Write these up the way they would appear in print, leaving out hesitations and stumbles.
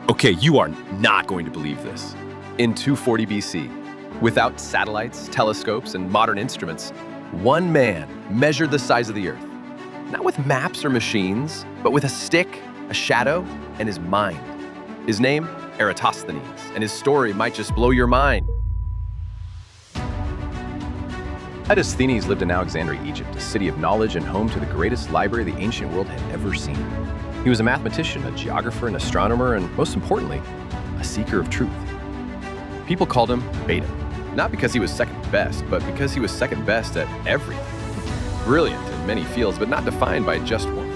Okay, you are not going to believe this. In 240 BC, without satellites, telescopes, and modern instruments, one man measured the size of the Earth. Not with maps or machines, but with a stick, a shadow, and his mind. His name, Eratosthenes, and his story might just blow your mind. Eratosthenes lived in Alexandria, Egypt, a city of knowledge and home to the greatest library the ancient world had ever seen. He was a mathematician, a geographer, an astronomer, and most importantly, a seeker of truth. People called him Beta, not because he was second best, but because he was second best at everything. Brilliant in many fields, but not defined by just one.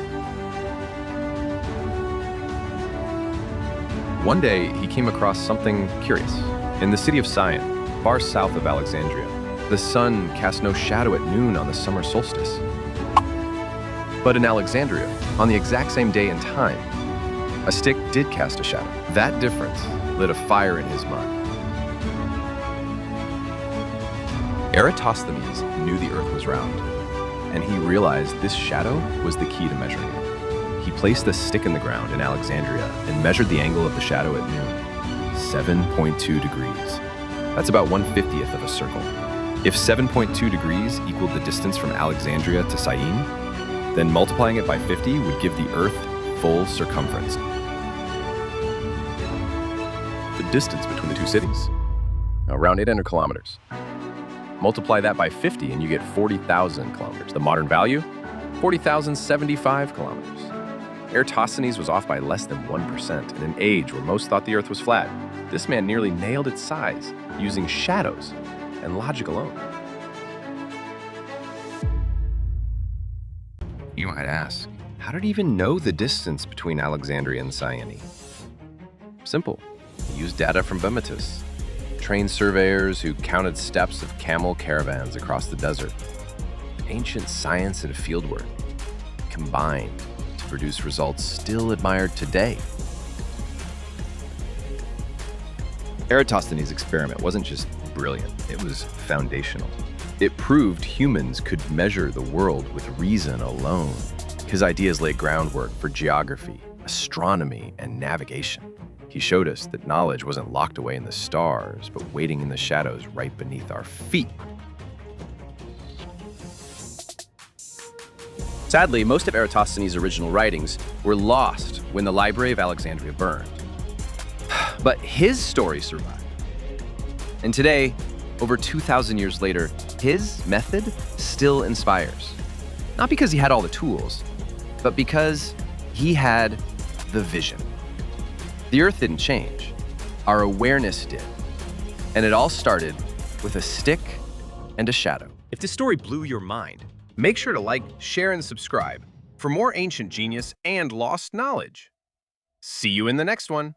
One day, he came across something curious. In the city of Syene, far south of Alexandria, the sun cast no shadow at noon on the summer solstice. But in Alexandria, on the exact same day and time, a stick did cast a shadow. That difference lit a fire in his mind. Eratosthenes knew the Earth was round, and he realized this shadow was the key to measuring it. He placed the stick in the ground in Alexandria and measured the angle of the shadow at noon, 7.2 degrees. That's about 1/50th of a circle. If 7.2 degrees equaled the distance from Alexandria to Syene, then multiplying it by 50 would give the Earth full circumference. The distance between the two cities? Around 800 kilometers. Multiply that by 50 and you get 40,000 kilometers. The modern value? 40,075 kilometers. Eratosthenes was off by less than 1% in an age where most thought the Earth was flat. This man nearly nailed its size using shadows and logic alone. You might ask, how did he even know the distance between Alexandria and Syene? Simple. He used data from Bemetus, trained surveyors who counted steps of camel caravans across the desert. Ancient science and fieldwork combined to produce results still admired today. Eratosthenes' experiment wasn't just brilliant, it was foundational. It proved humans could measure the world with reason alone. His ideas laid groundwork for geography, astronomy, and navigation. He showed us that knowledge wasn't locked away in the stars, but waiting in the shadows right beneath our feet. Sadly, most of Eratosthenes' original writings were lost when the Library of Alexandria burned. But his story survived. And today, over 2,000 years later, his method still inspires. Not because he had all the tools, but because he had the vision. The Earth didn't change. Our awareness did. And it all started with a stick and a shadow. If this story blew your mind, make sure to like, share, and subscribe for more ancient genius and lost knowledge. See you in the next one.